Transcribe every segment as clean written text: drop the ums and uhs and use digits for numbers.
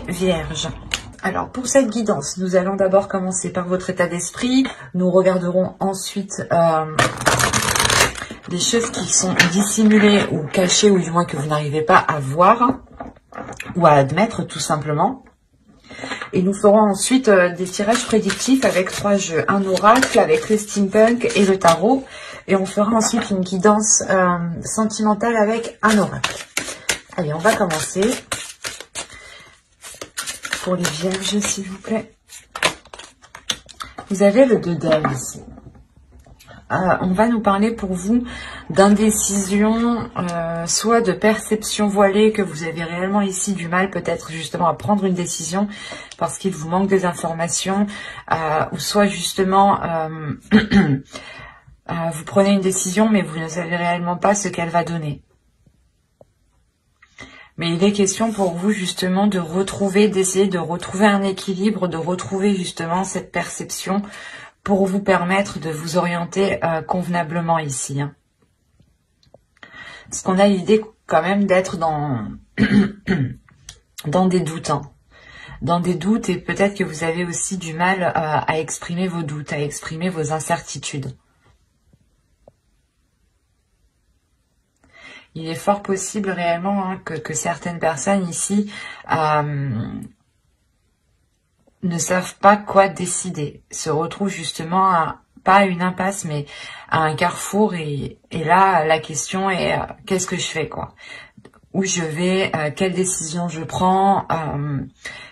Vierge. Alors, pour cette guidance, nous allons d'abord commencer par votre état d'esprit. Nous regarderons ensuite des choses qui sont dissimulées ou cachées, ou du moins que vous n'arrivez pas à voir ou à admettre, tout simplement. Et nous ferons ensuite des tirages prédictifs avec 3 jeux. Un oracle avec le steampunk et le tarot. Et on fera ensuite une guidance sentimentale avec un oracle. Allez, on va commencer. Pour les vierges, s'il vous plaît. Vous avez le 2 d'ailes ici. On va nous parler pour vous d'indécision, soit de perception voilée, que vous avez réellement ici du mal peut-être justement à prendre une décision parce qu'il vous manque des informations, ou soit justement vous prenez une décision mais vous ne savez réellement pas ce qu'elle va donner. Mais il est question pour vous justement de retrouver, d'essayer de retrouver un équilibre, de retrouver justement cette perception pour vous permettre de vous orienter convenablement ici. Hein. Parce qu'on a l'idée quand même d'être dans, dans des doutes. Hein. Dans des doutes, et peut-être que vous avez aussi du mal à exprimer vos doutes, à exprimer vos incertitudes. Il est fort possible réellement hein, que certaines personnes ici ne savent pas quoi décider, se retrouvent justement pas à une impasse mais à un carrefour et là la question est qu'est-ce que je fais quoi, où je vais, quelle décision je prends,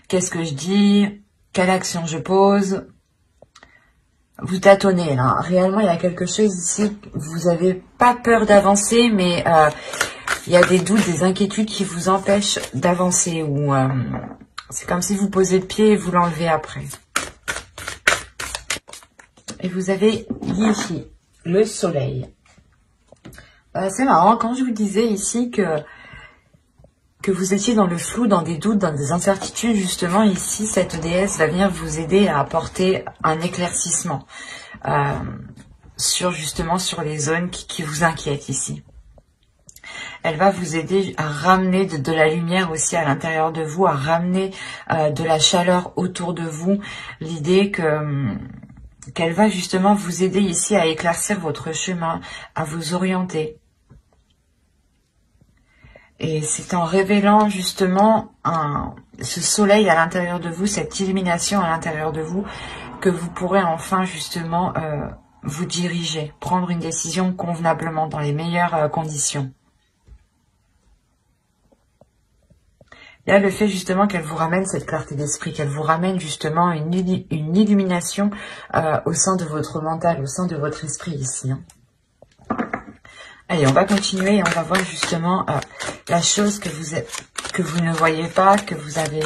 qu'est-ce que je dis, quelle action je pose. Vous tâtonnez là, réellement il y a quelque chose ici, vous n'avez pas peur d'avancer mais il y a des doutes, des inquiétudes qui vous empêchent d'avancer ou c'est comme si vous posez le pied et vous l'enlevez après. Et vous avez ici le soleil. C'est marrant, quand je vous disais ici que vous étiez dans le flou, dans des doutes, dans des incertitudes, justement, ici, cette déesse va venir vous aider à apporter un éclaircissement sur les zones qui vous inquiètent ici. Elle va vous aider à ramener de la lumière aussi à l'intérieur de vous, à ramener de la chaleur autour de vous. L'idée qu'elle va justement vous aider ici à éclaircir votre chemin, à vous orienter. Et c'est en révélant justement ce soleil à l'intérieur de vous, cette illumination à l'intérieur de vous, que vous pourrez enfin justement vous diriger, prendre une décision convenablement dans les meilleures conditions. Il y a le fait justement qu'elle vous ramène cette clarté d'esprit, qu'elle vous ramène justement une illumination au sein de votre mental, au sein de votre esprit ici. Hein. Allez, on va continuer et on va voir justement la chose que vous ne voyez pas, que vous avez,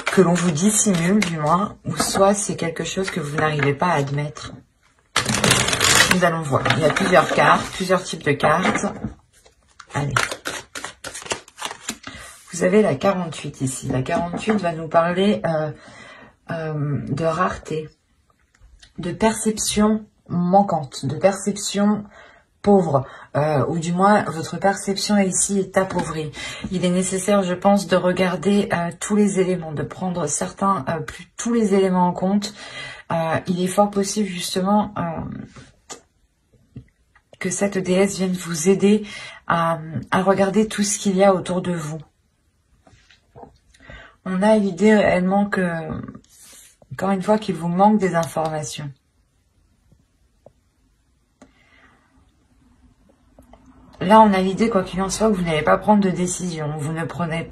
que l'on vous dissimule du moins, ou soit c'est quelque chose que vous n'arrivez pas à admettre. Nous allons voir. Il y a plusieurs cartes, plusieurs types de cartes. Allez. Vous avez la 48 ici. La 48 va nous parler de rareté, de perception manquante, de perception pauvre, ou du moins votre perception ici est appauvrie. Il est nécessaire, je pense, de regarder tous les éléments, de prendre tous les éléments en compte. Il est fort possible justement que cette déesse vienne vous aider à regarder tout ce qu'il y a autour de vous. On a l'idée réellement que, encore une fois, qu'il vous manque des informations. Là, on a l'idée, quoi qu'il en soit, que vous n'allez pas prendre de décision. Vous ne prendrez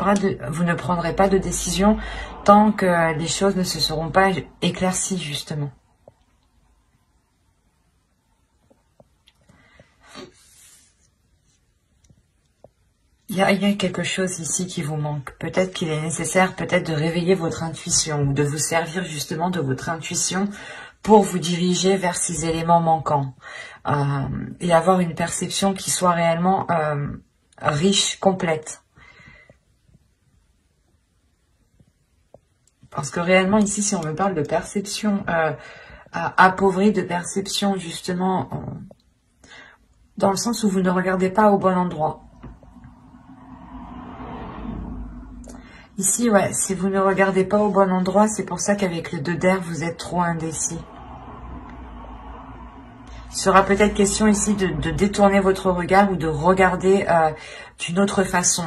pas de décision tant que les choses ne se seront pas éclaircies, justement. Il y a quelque chose ici qui vous manque. Peut-être qu'il est nécessaire peut-être de réveiller votre intuition ou de vous servir justement de votre intuition pour vous diriger vers ces éléments manquants et avoir une perception qui soit réellement riche, complète. Parce que réellement ici, si on me parle de perception appauvrie, de perception justement dans le sens où vous ne regardez pas au bon endroit. Ici, ouais, si vous ne regardez pas au bon endroit, c'est pour ça qu'avec le 2 d'air, vous êtes trop indécis. Il sera peut-être question ici de détourner votre regard ou de regarder d'une autre façon.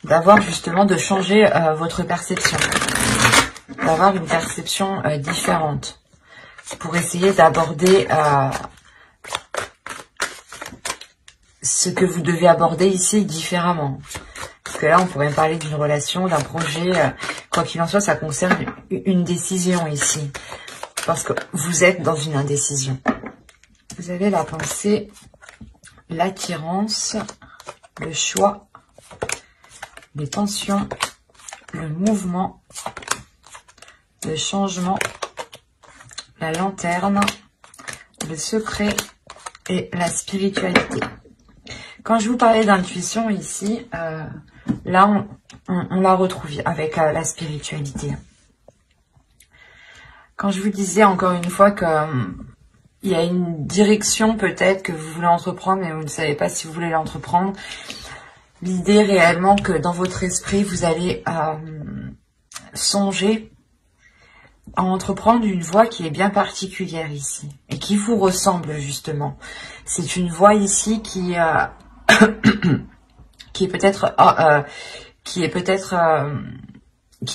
D'avoir justement, de changer votre perception. D'avoir une perception différente. Pour essayer d'aborder ce que vous devez aborder ici différemment. Parce que là, on pourrait parler d'une relation, d'un projet. Quoi qu'il en soit, ça concerne une décision ici. Parce que vous êtes dans une indécision. Vous avez la pensée, l'attirance, le choix, les tensions, le mouvement, le changement, la lanterne, le secret et la spiritualité. Quand je vous parlais d'intuition ici, là on la retrouve avec la spiritualité. Quand je vous disais encore une fois que il y a une direction peut-être que vous voulez entreprendre mais vous ne savez pas si vous voulez l'entreprendre, l'idée réellement que dans votre esprit vous allez songer à entreprendre une voie qui est bien particulière ici et qui vous ressemble justement. C'est une voie ici qui qui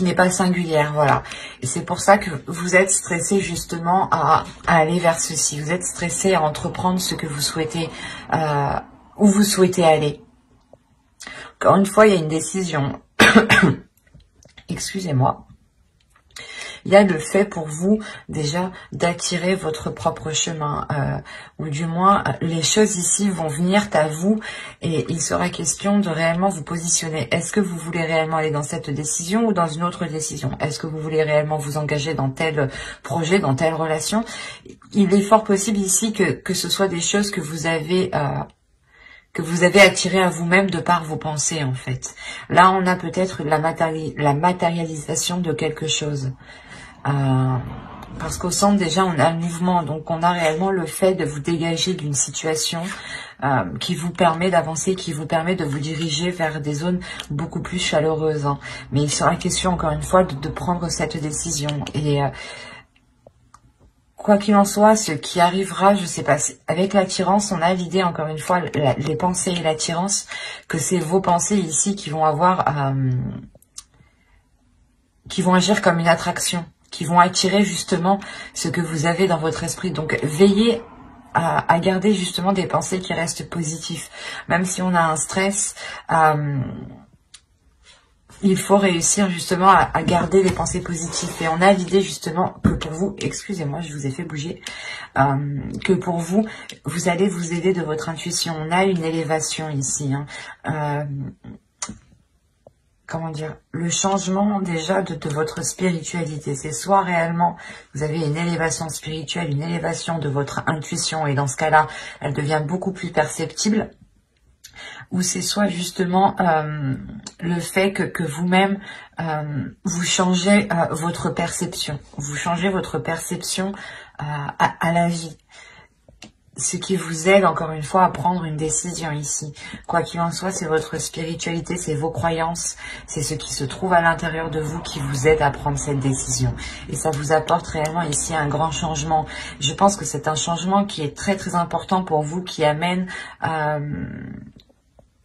n'est pas singulière, voilà. Et c'est pour ça que vous êtes stressé justement à aller vers ceci. Vous êtes stressé à entreprendre ce que vous souhaitez, où vous souhaitez aller. Encore une fois, il y a une décision. Excusez-moi. Il y a le fait pour vous déjà d'attirer votre propre chemin, ou du moins les choses ici vont venir à vous et il sera question de réellement vous positionner. Est-ce que vous voulez réellement aller dans cette décision ou dans une autre décision? Est-ce que vous voulez réellement vous engager dans tel projet, dans telle relation? Il est fort possible ici que ce soit des choses que vous avez attiré à vous-même de par vos pensées en fait. Là on a peut-être la matérialisation de quelque chose. Parce qu'au centre déjà on a le mouvement, donc on a réellement le fait de vous dégager d'une situation qui vous permet d'avancer, qui vous permet de vous diriger vers des zones beaucoup plus chaleureuses. Mais il sera question encore une fois de prendre cette décision. Et quoi qu'il en soit, ce qui arrivera, je sais pas, avec l'attirance, on a l'idée encore une fois, les pensées et l'attirance, que c'est vos pensées ici qui vont qui vont agir comme une attraction, qui vont attirer justement ce que vous avez dans votre esprit. Donc veillez à garder justement des pensées qui restent positives. Même si on a un stress, il faut réussir justement à garder les pensées positives. Et on a l'idée justement que pour vous, excusez-moi, je vous ai fait bouger, que pour vous, vous allez vous aider de votre intuition. On a une élévation ici, comment dire, le changement déjà de votre spiritualité. C'est soit réellement vous avez une élévation spirituelle, une élévation de votre intuition et dans ce cas-là, elle devient beaucoup plus perceptible, ou c'est soit justement le fait que vous-même, vous changez votre perception. Vous changez votre perception à la vie. Ce qui vous aide encore une fois à prendre une décision ici. Quoi qu'il en soit, c'est votre spiritualité, c'est vos croyances, c'est ce qui se trouve à l'intérieur de vous qui vous aide à prendre cette décision. Et ça vous apporte réellement ici un grand changement. Je pense que c'est un changement qui est très très important pour vous, qui amène...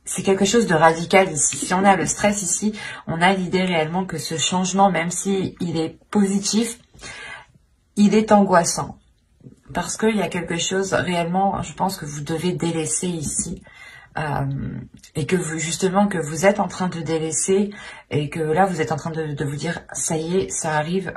c'est quelque chose de radical ici. Si on a le stress ici, on a l'idée réellement que ce changement, même si il est positif, il est angoissant. Parce qu'il y a quelque chose réellement, je pense que vous devez délaisser ici. Et que vous, justement, que vous êtes en train de délaisser et que là, vous êtes en train de vous dire, ça y est, ça arrive,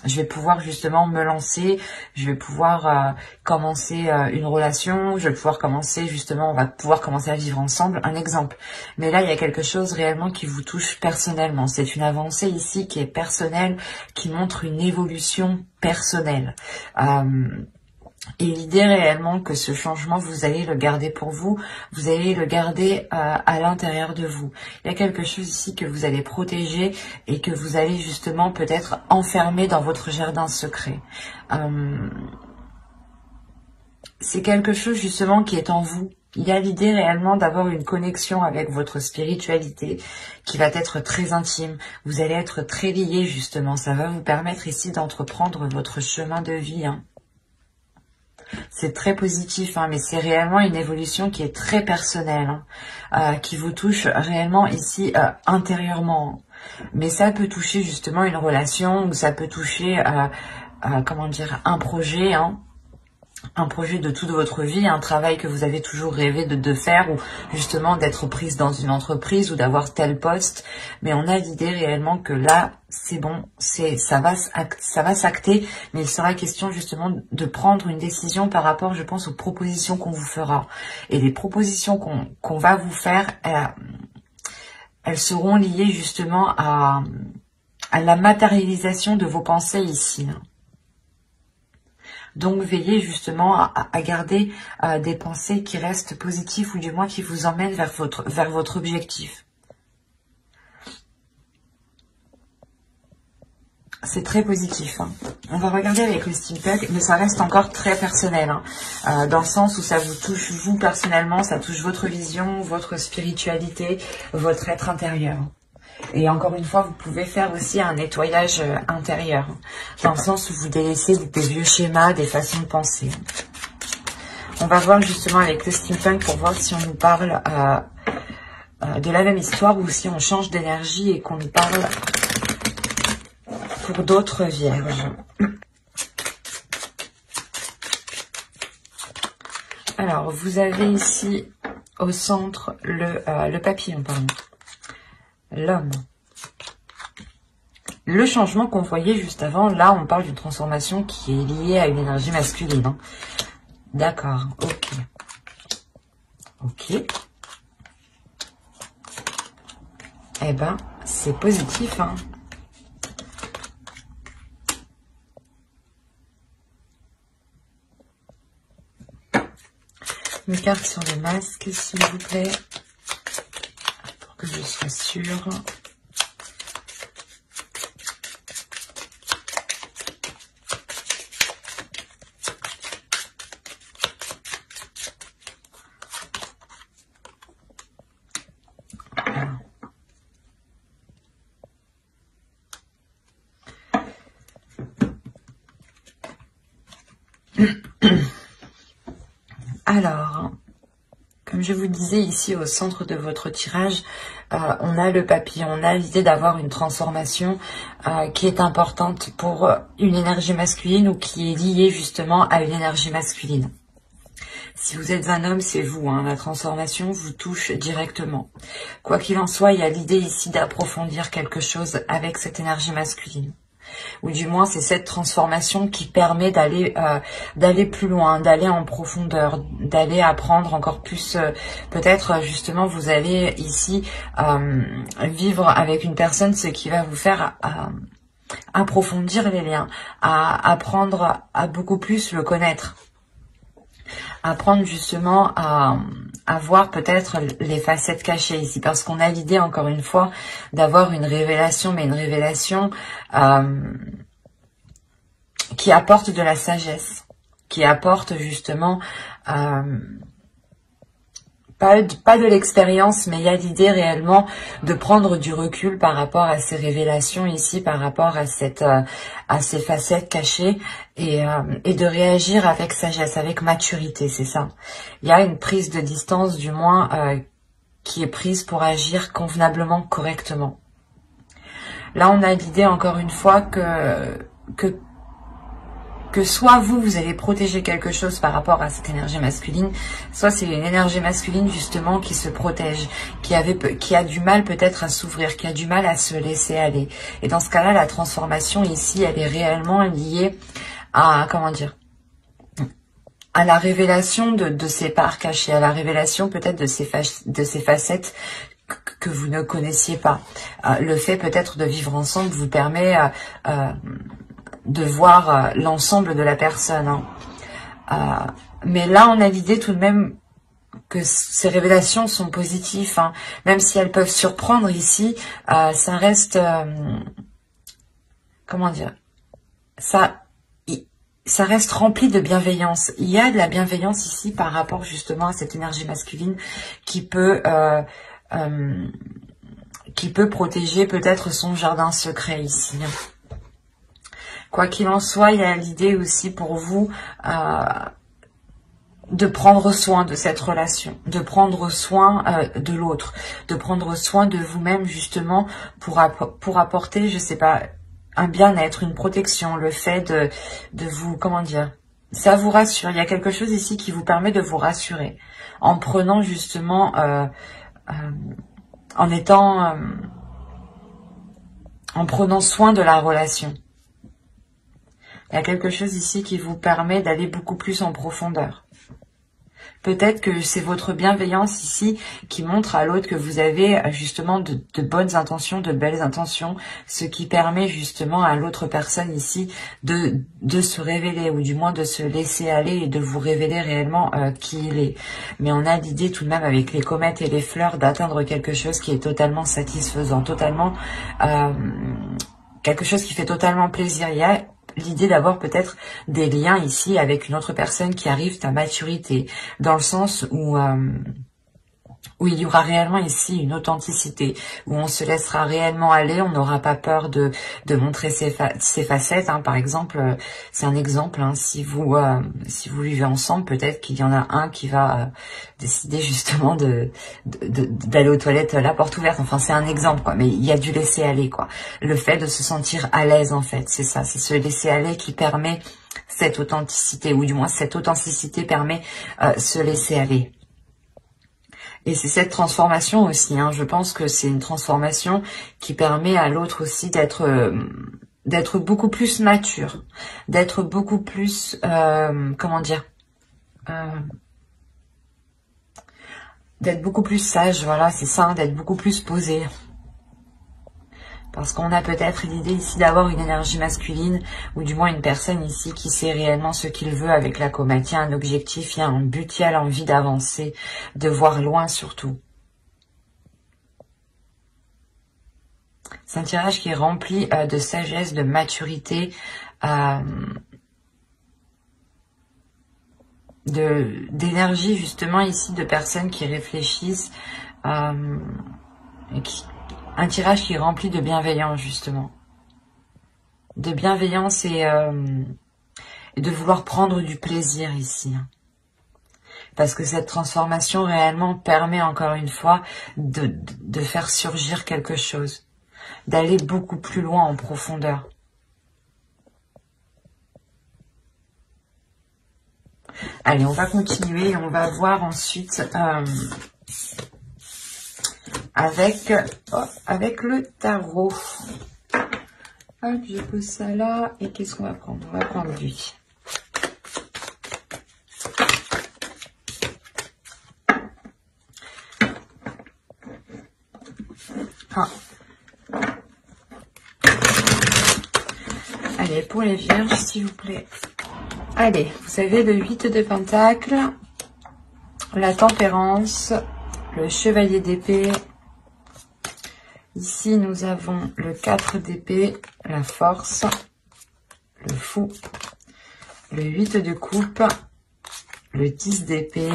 je vais pouvoir justement me lancer, je vais pouvoir commencer une relation, je vais pouvoir commencer justement, on va pouvoir commencer à vivre ensemble, un exemple. Mais là, il y a quelque chose réellement qui vous touche personnellement. C'est une avancée ici qui est personnelle, qui montre une évolution personnelle. Et l'idée réellement que ce changement, vous allez le garder pour vous, vous allez le garder à l'intérieur de vous. Il y a quelque chose ici que vous allez protéger et que vous allez justement peut-être enfermer dans votre jardin secret. C'est quelque chose justement qui est en vous, Il y a l'idée réellement d'avoir une connexion avec votre spiritualité qui va être très intime. Vous allez être très liés justement. Ça va vous permettre ici d'entreprendre votre chemin de vie. Hein. C'est très positif, hein, mais c'est réellement une évolution qui est très personnelle, hein, qui vous touche réellement ici intérieurement. Mais ça peut toucher justement une relation, ou ça peut toucher, comment dire, un projet, hein. Un projet de toute votre vie, un travail que vous avez toujours rêvé de faire, ou justement d'être prise dans une entreprise ou d'avoir tel poste. Mais on a l'idée réellement que là, c'est bon, ça va s'acter, mais il sera question justement de prendre une décision par rapport, je pense, aux propositions qu'on vous fera. Et les propositions qu'on va vous faire, elles seront liées justement à la matérialisation de vos pensées ici. Donc, veillez justement à garder des pensées qui restent positives ou du moins qui vous emmènent vers votre objectif. C'est très positif. Hein. On va regarder avec le steampunk, mais ça reste encore très personnel. Hein, dans le sens où ça vous touche vous personnellement, ça touche votre vision, votre spiritualité, votre être intérieur. Et encore une fois, vous pouvez faire aussi un nettoyage intérieur, dans le sens où vous délaissez des vieux schémas, des façons de penser. On va voir justement avec le steampunk pour voir si on nous parle de la même histoire ou si on change d'énergie et qu'on nous parle pour d'autres vierges. Alors, vous avez ici au centre le papillon, pardon. L'homme. Le changement qu'on voyait juste avant, là on parle d'une transformation qui est liée à une énergie masculine. Hein. D'accord, ok. Ok. Eh ben, c'est positif. Hein. Une carte sur le masque, s'il vous plaît. Que je sois sûre. Alors, comme je vous disais ici au centre de votre tirage, on a le papillon, on a l'idée d'avoir une transformation qui est importante pour une énergie masculine ou qui est liée justement à une énergie masculine. Si vous êtes un homme, c'est vous, hein, la transformation vous touche directement. Quoi qu'il en soit, il y a l'idée ici d'approfondir quelque chose avec cette énergie masculine. Ou du moins, c'est cette transformation qui permet d'aller plus loin, d'aller en profondeur, d'aller apprendre encore plus. Peut-être, justement, vous allez ici vivre avec une personne, ce qui va vous faire approfondir les liens, à apprendre à beaucoup plus le connaître. Apprendre justement à voir peut-être les facettes cachées ici, parce qu'on a l'idée encore une fois d'avoir une révélation, mais une révélation qui apporte de la sagesse, qui apporte justement pas de l'expérience, mais il y a l'idée réellement de prendre du recul par rapport à ces révélations ici, par rapport à ces facettes cachées et de réagir avec sagesse, avec maturité, c'est ça. Il y a une prise de distance, du moins, qui est prise pour agir convenablement, correctement. Là, on a l'idée encore une fois que soit vous allez protéger quelque chose par rapport à cette énergie masculine, soit c'est une énergie masculine justement qui se protège, qui a du mal peut-être à s'ouvrir, qui a du mal à se laisser aller. Et dans ce cas-là, la transformation ici, elle est réellement liée à, comment dire, à la révélation de ces parts cachées, à la révélation peut-être de ces facettes que vous ne connaissiez pas. Le fait peut-être de vivre ensemble vous permet de voir l'ensemble de la personne. Hein. Mais là, on a l'idée tout de même que ces révélations sont positives. Hein. Même si elles peuvent surprendre ici, ça reste... comment dire, ça... ça reste rempli de bienveillance. Il y a de la bienveillance ici par rapport justement à cette énergie masculine qui peut protéger peut-être son jardin secret ici. Quoi qu'il en soit, il y a l'idée aussi pour vous de prendre soin de cette relation, de prendre soin de l'autre, de prendre soin de vous-même justement pour apporter, je sais pas, un bien-être, une protection, le fait de vous, comment dire, ça vous rassure. Il y a quelque chose ici qui vous permet de vous rassurer en prenant justement, en prenant soin de la relation. Il y a quelque chose ici qui vous permet d'aller beaucoup plus en profondeur. Peut-être que c'est votre bienveillance ici qui montre à l'autre que vous avez justement de bonnes intentions, de belles intentions, ce qui permet justement à l'autre personne ici de se révéler ou du moins de se laisser aller et de vous révéler réellement qui il est. Mais on a l'idée tout de même avec les comètes et les fleurs d'atteindre quelque chose qui est totalement satisfaisant, totalement quelque chose qui fait totalement plaisir. Il y a l'idée d'avoir peut-être des liens ici avec une autre personne qui arrive à maturité, dans le sens où il y aura réellement ici une authenticité, où on se laissera réellement aller, on n'aura pas peur de montrer ses facettes. Hein. Par exemple, c'est un exemple, hein, si vous vivez ensemble, peut-être qu'il y en a un qui va décider justement d'aller aux toilettes la porte ouverte. Enfin, c'est un exemple, quoi. Mais il y a du laisser aller, quoi. Le fait de se sentir à l'aise, en fait, c'est ça. C'est ce laisser aller qui permet cette authenticité, ou du moins cette authenticité permet se laisser aller. Et c'est cette transformation aussi, hein, je pense que c'est une transformation qui permet à l'autre aussi d'être beaucoup plus mature, d'être beaucoup plus, comment dire, d'être beaucoup plus sage, voilà, c'est ça, hein, d'être beaucoup plus posé. Parce qu'on a peut-être l'idée ici d'avoir une énergie masculine, ou du moins une personne ici qui sait réellement ce qu'il veut avec la comète. Il y a un objectif, il y a un but, il y a l'envie d'avancer, de voir loin surtout. C'est un tirage qui est rempli de sagesse, de maturité, d'énergie justement ici, de personnes qui réfléchissent, et un tirage qui est rempli de bienveillance, justement. De bienveillance et de vouloir prendre du plaisir ici. Parce que cette transformation réellement permet encore une fois de faire surgir quelque chose. D'aller beaucoup plus loin en profondeur. Allez, on va continuer et on va voir ensuite... avec le tarot. Hop, je pose ça là. Et qu'est-ce qu'on va prendre? On va prendre lui. Ah. Allez, pour les vierges, s'il vous plaît. Allez, vous avez le 8 de Pentacles, la Tempérance, le Chevalier d'épée. Ici, nous avons le 4 d'épée, la Force, le Fou, le 8 de coupe, le 10 d'épée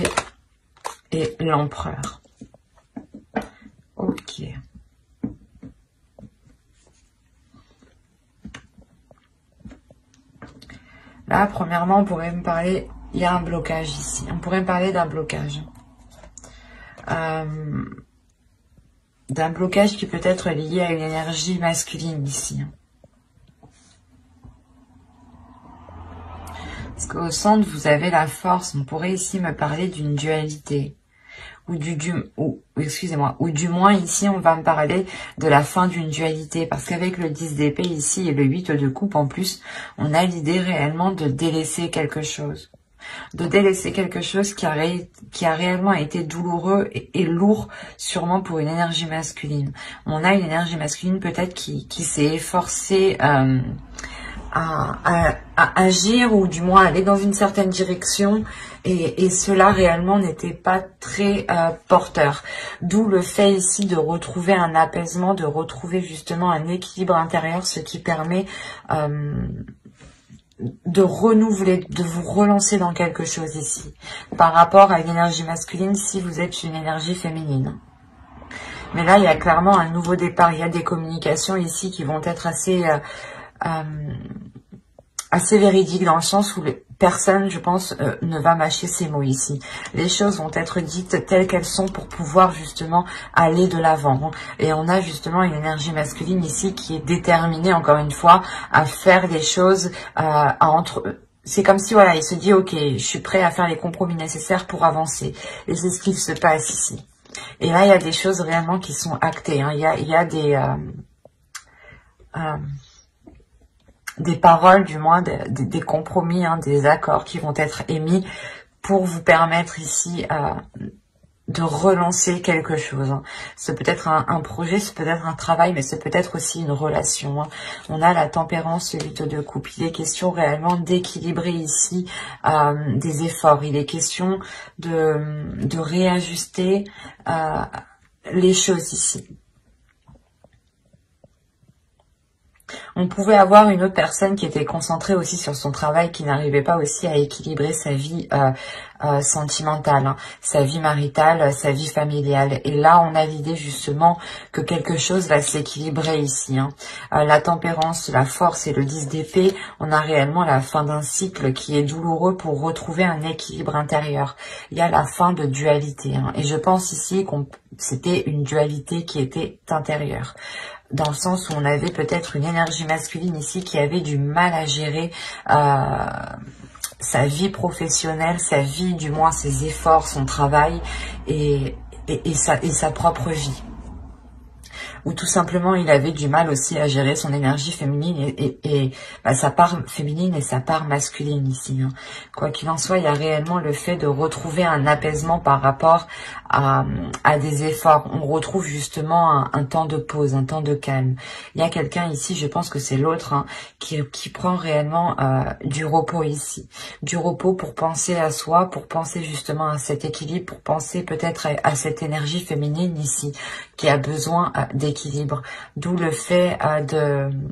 et l'Empereur. Ok. Là, premièrement, on pourrait me parler... Il y a un blocage ici. On pourrait me parler d'un blocage. D'un blocage qui peut être lié à une énergie masculine ici. Parce qu'au centre, vous avez la force. On pourrait ici me parler d'une dualité. Ou du moins ici, on va me parler de la fin d'une dualité. Parce qu'avec le 10 d'épée ici et le 8 de coupe en plus, on a l'idée réellement de délaisser quelque chose. De délaisser quelque chose qui a réellement été douloureux et lourd, sûrement pour une énergie masculine. On a une énergie masculine peut-être qui s'est efforcée à agir, ou du moins aller dans une certaine direction, et cela réellement n'était pas très porteur. D'où le fait ici de retrouver un apaisement, de retrouver justement un équilibre intérieur, ce qui permet de renouveler, de vous relancer dans quelque chose ici. Par rapport à une énergie masculine, si vous êtes une énergie féminine. Mais là, il y a clairement un nouveau départ. Il y a des communications ici qui vont être assez véridiques dans le sens où personne, je pense, ne va mâcher ces mots ici. Les choses vont être dites telles qu'elles sont pour pouvoir justement aller de l'avant. Et on a justement une énergie masculine ici qui est déterminée, encore une fois, à faire des choses, c'est comme si, voilà, il se dit, ok, je suis prêt à faire les compromis nécessaires pour avancer. Et c'est ce qu'il se passe ici. Et là, il y a des choses réellement qui sont actées. Hein. Il y a des paroles, du moins, des compromis, hein, des accords qui vont être émis pour vous permettre ici de relancer quelque chose. Hein. C'est peut-être un projet, c'est peut-être un travail, mais c'est peut-être aussi une relation. Hein. On a la tempérance, le 8 de coupe. Il est question réellement d'équilibrer ici des efforts. Il est question de réajuster les choses ici. On pouvait avoir une autre personne qui était concentrée aussi sur son travail, qui n'arrivait pas aussi à équilibrer sa vie sentimentale, hein, sa vie maritale, sa vie familiale. Et là, on a l'idée justement que quelque chose va s'équilibrer ici. Hein. La tempérance, la force et le 10 d'épée, on a réellement la fin d'un cycle qui est douloureux pour retrouver un équilibre intérieur. Il y a la fin de dualité. Hein. Et je pense ici que c'était une dualité qui était intérieure. Dans le sens où on avait peut-être une énergie masculine ici qui avait du mal à gérer sa vie professionnelle, sa vie, du moins ses efforts, son travail et sa propre vie. Ou tout simplement il avait du mal aussi à gérer son énergie féminine et sa part féminine et sa part masculine ici. Hein. Quoi qu'il en soit, il y a réellement le fait de retrouver un apaisement par rapport à des efforts. On retrouve justement un temps de pause, un temps de calme. Il y a quelqu'un ici, je pense que c'est l'autre, hein, qui prend réellement du repos ici. Du repos pour penser à soi, pour penser justement à cet équilibre, pour penser peut-être à cette énergie féminine ici, qui a besoin d'équilibre. D'où le fait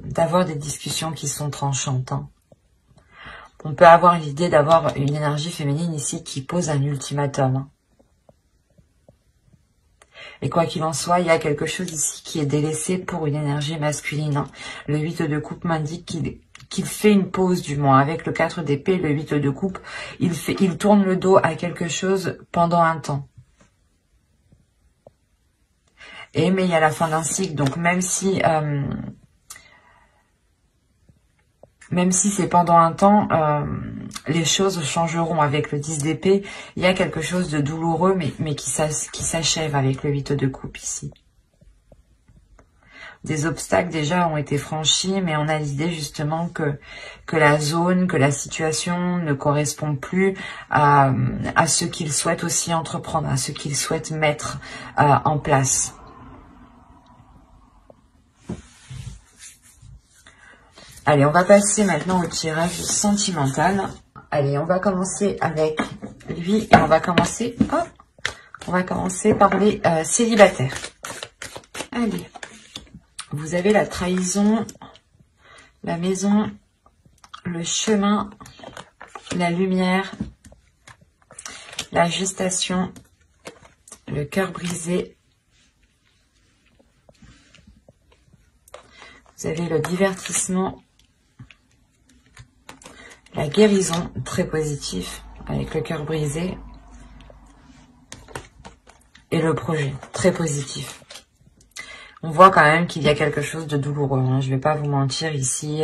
d'avoir des discussions qui sont tranchantes. Hein. On peut avoir l'idée d'avoir une énergie féminine ici qui pose un ultimatum. Hein. Et quoi qu'il en soit, il y a quelque chose ici qui est délaissé pour une énergie masculine. Hein. Le 8 de coupe m'indique qu'il fait une pause, du moins. Avec le 4 d'épée, le 8 de coupe, il tourne le dos à quelque chose pendant un temps. Mais il y a la fin d'un cycle, donc même si c'est pendant un temps, les choses changeront. Avec le 10 d'épée, il y a quelque chose de douloureux, mais qui s'achève avec le 8 de coupe ici. Des obstacles déjà ont été franchis, mais on a l'idée justement que la zone, que la situation ne correspond plus à ce qu'il souhaite aussi entreprendre, à ce qu'il souhaite mettre en place. Allez, on va passer maintenant au tirage sentimental. Allez, on va commencer avec lui et on va commencer par les célibataires. Allez, vous avez la trahison, la maison, le chemin, la lumière, la gestation, le cœur brisé. Vous avez le divertissement, la guérison, très positif, avec le cœur brisé. Et le projet, très positif. On voit quand même qu'il y a quelque chose de douloureux. Hein. Je ne vais pas vous mentir ici.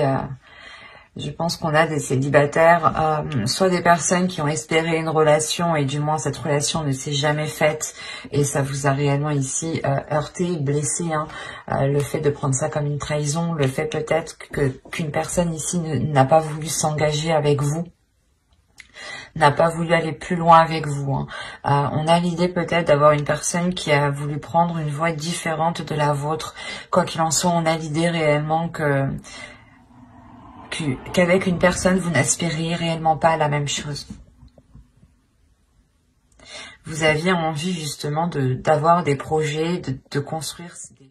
Je pense qu'on a des célibataires, soit des personnes qui ont espéré une relation et du moins cette relation ne s'est jamais faite. Et ça vous a réellement ici heurté, blessé. Hein. Le fait de prendre ça comme une trahison, le fait peut-être qu'une personne ici n'a pas voulu s'engager avec vous. N'a pas voulu aller plus loin avec vous. Hein. On a l'idée peut-être d'avoir une personne qui a voulu prendre une voie différente de la vôtre. Quoi qu'il en soit, on a l'idée réellement qu'avec une personne, vous n'aspiriez réellement pas à la même chose. Vous aviez envie justement d'avoir des projets, de construire des...